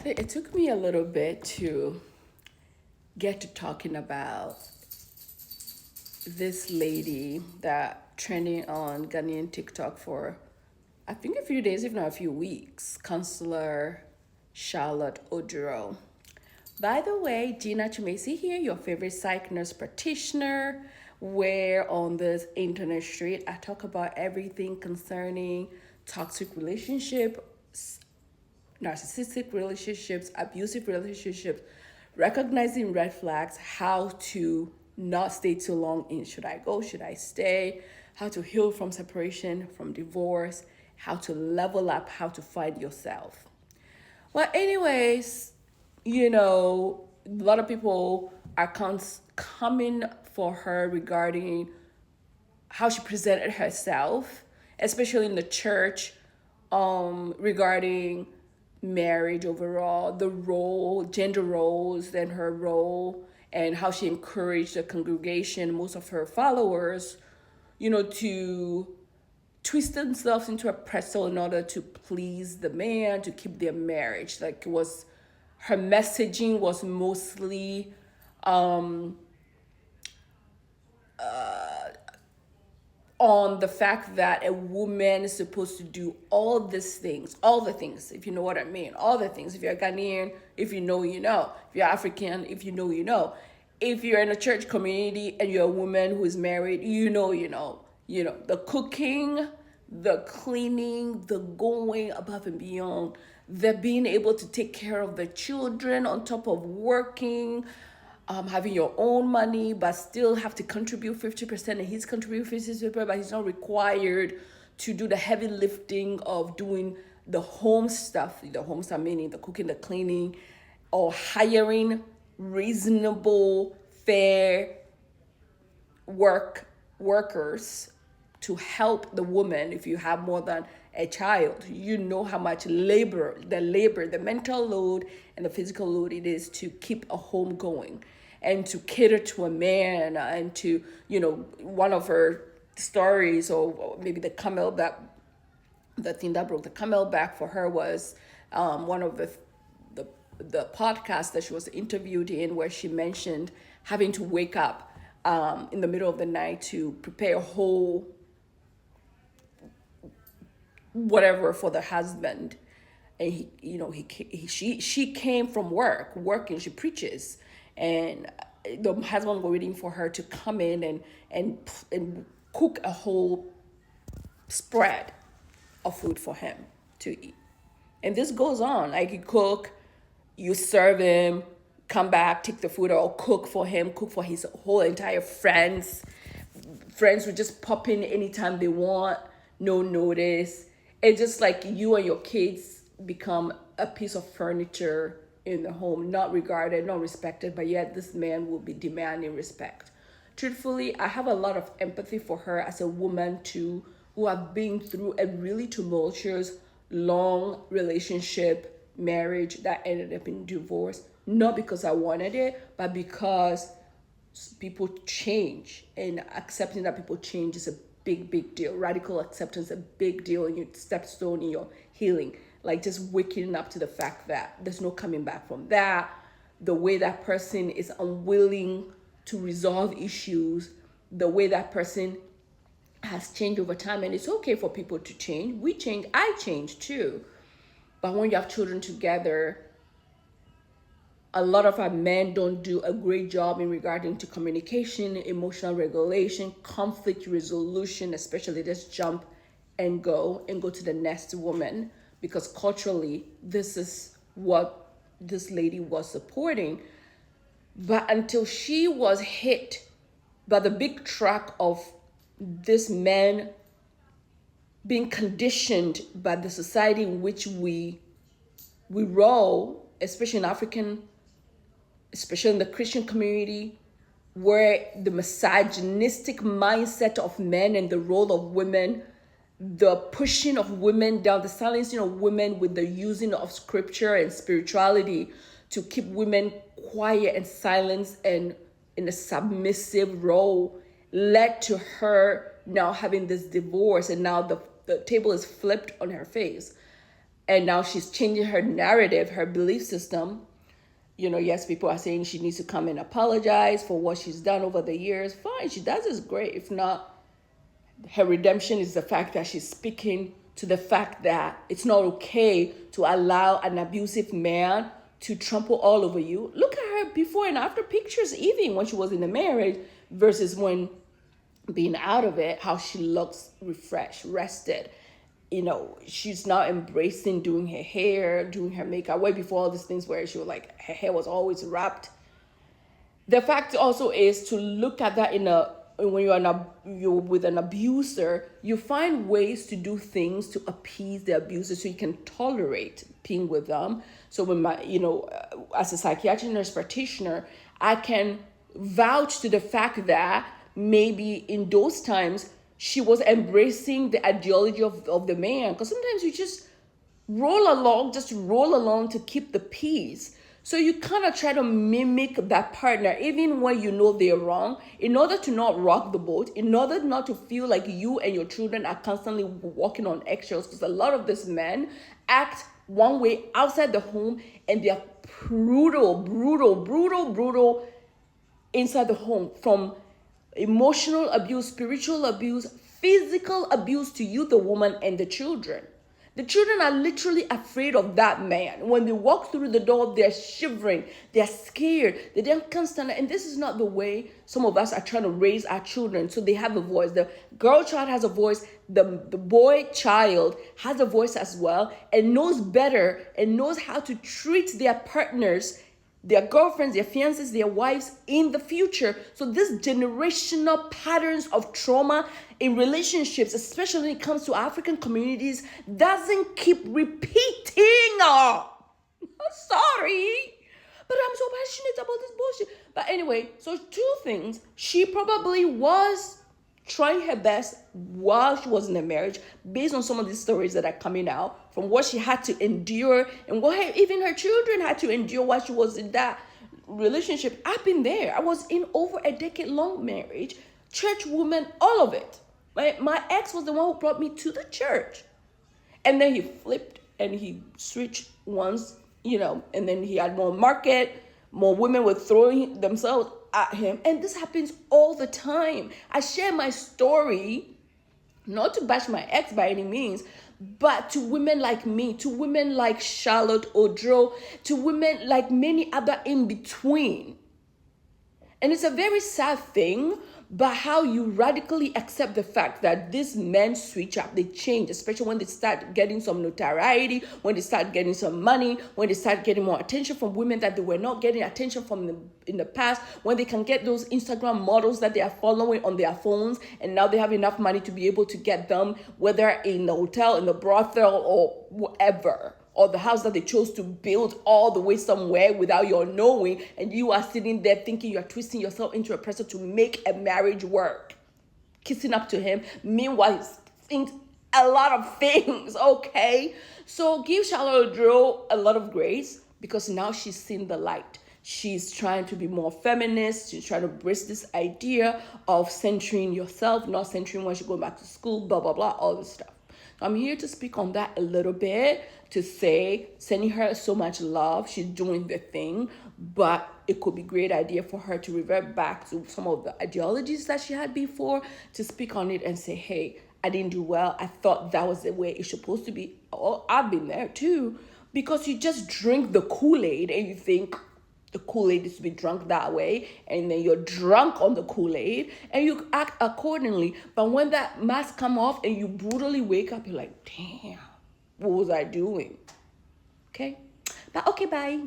think it took me a little bit to get to talking about this lady that trending on Ghanaian TikTok for I think a few days, if not a few weeks. Counselor Charlotte Oduro. By the way, Gina Chumesi here, your favorite psych nurse practitioner, where on this internet street I talk about everything concerning toxic relationships, narcissistic relationships, abusive relationships, recognizing red flags, how to not stay too long in should I go, should I stay, how to heal from separation, from divorce, how to level up, how to find yourself. Well, anyways, a lot of people are coming for her regarding how she presented herself, especially in the church, regarding marriage overall, the role, gender roles, and her role, and how she encouraged the congregation, most of her followers, to twist themselves into a pretzel in order to please the man, to keep their marriage. Like it was, her messaging was mostly on the fact that a woman is supposed to do all these things, all the things, if you know what I mean, all the things. If you're Ghanaian, if you know, you know. If you're African, if you know, you know. If you're in a church community and you're a woman who is married, you know, you know. The cooking, the cleaning, the going above and beyond, the being able to take care of the children on top of working, having your own money, but still have to contribute 50%, and he's contributing 50%, but he's not required to do the heavy lifting of doing the home stuff, the home stuff meaning the cooking, the cleaning, or hiring reasonable, fair workers to help the woman. If you have more than a child, you know how much the mental load and the physical load it is to keep a home going and to cater to a man. And to, one of her stories, or maybe the thing that broke the camel back for her was one of the podcast that she was interviewed in, where she mentioned having to wake up in the middle of the night to prepare a whole whatever for the husband. And she came from working, she preaches, and the husband was waiting for her to come in and cook a whole spread of food for him to eat. And this goes on, like you cook, you serve him, come back, take the food, or cook for him, cook for his whole entire friends would just pop in anytime they want, no notice. It's just like you and your kids become a piece of furniture in the home, not regarded, not respected, but yet this man will be demanding respect. Truthfully, I have a lot of empathy for her as a woman too, who have been through a really tumultuous, long relationship, marriage that ended up in divorce. Not because I wanted it, but because people change, and accepting that people change is a big deal. Radical acceptance is a big deal, and your stepstone in your healing. Like just waking up to the fact that there's no coming back from that. The way that person is unwilling to resolve issues, the way that person has changed over time. And it's okay for people to change. We change, I change too. But when you have children together, a lot of our men don't do a great job in regarding to communication, emotional regulation, conflict resolution, especially just jump and go to the next woman, because culturally this is what this lady was supporting. But until she was hit by the big truck of this man being conditioned by the society in which we roll, especially in the Christian community, where the misogynistic mindset of men and the role of women, the pushing of women down, the silencing of women with the using of scripture and spirituality to keep women quiet and silent and in a submissive role, led to her now having this divorce, and now the table is flipped on her face. And now she's changing her narrative, her belief system. Yes, people are saying she needs to come and apologize for what she's done over the years. Fine, she does is great. If not, her redemption is the fact that she's speaking to the fact that it's not okay to allow an abusive man to trample all over you. Look at her before and after pictures, even when she was in the marriage versus when being out of it, how she looks refreshed, rested. She's now embracing doing her hair, doing her makeup. Way before all these things where she was like, her hair was always wrapped. The fact also is to look at that when you're with an abuser, you find ways to do things to appease the abuser so you can tolerate being with them. So when as a psychiatric nurse practitioner, I can vouch to the fact that maybe in those times she was embracing the ideology of the man. Because sometimes you just roll along to keep the peace. So you kind of try to mimic that partner, even when you know they're wrong, in order to not rock the boat, in order not to feel like you and your children are constantly walking on eggshells. Because a lot of these men act one way outside the home, and they're brutal inside the home, from emotional abuse, spiritual abuse, physical abuse to you, the woman, and the children. The children are literally afraid of that man. When they walk through the door, they're shivering, they're scared, they don't constant. And this is not the way some of us are trying to raise our children. So they have a voice. The girl child has a voice. The boy child has a voice as well, and knows better and knows how to treat their partners, their girlfriends, their fiancés, their wives in the future. So this generational patterns of trauma in relationships, especially when it comes to African communities, doesn't keep repeating. Oh, sorry, but I'm so passionate about this bullshit. But anyway, so two things. She probably was trying her best while she was in a marriage, based on some of these stories that are coming out, from what she had to endure and what even her children had to endure while she was in that relationship. I've been there. I was in over a decade-long marriage, church woman, all of it. My ex was the one who brought me to the church. And then he flipped and he switched once, and then he had more market, more women were throwing themselves at him. And this happens all the time. I share my story, not to bash my ex by any means, but to women like me, to women like Charlotte Oduro, to women like many other in between. And it's a very sad thing, but how you radically accept the fact that these men switch up, they change, especially when they start getting some notoriety, when they start getting some money, when they start getting more attention from women that they were not getting attention from in the past, when they can get those Instagram models that they are following on their phones, and now they have enough money to be able to get them, whether in the hotel, in the brothel, or whatever, or the house that they chose to build all the way somewhere without your knowing, and you are sitting there thinking you're twisting yourself into a person to make a marriage work, kissing up to him. Meanwhile, he's thinks a lot of things, okay? So give Charlotte Oduro a lot of grace, because now she's seen the light. She's trying to be more feminist. She's trying to embrace this idea of centering yourself, not centering when she goes back to school, blah, blah, blah, all this stuff. I'm here to speak on that a little bit, to say, sending her so much love. She's doing the thing, but it could be a great idea for her to revert back to some of the ideologies that she had before, to speak on it and say, hey, I didn't do well. I thought that was the way it's supposed to be. Oh, I've been there too, because you just drink the Kool-Aid and you think the Kool-Aid is to be drunk that way, and then you're drunk on the Kool-Aid and you act accordingly. But when that mask come off and you brutally wake up, you're like, damn, what was I doing? Okay, bye.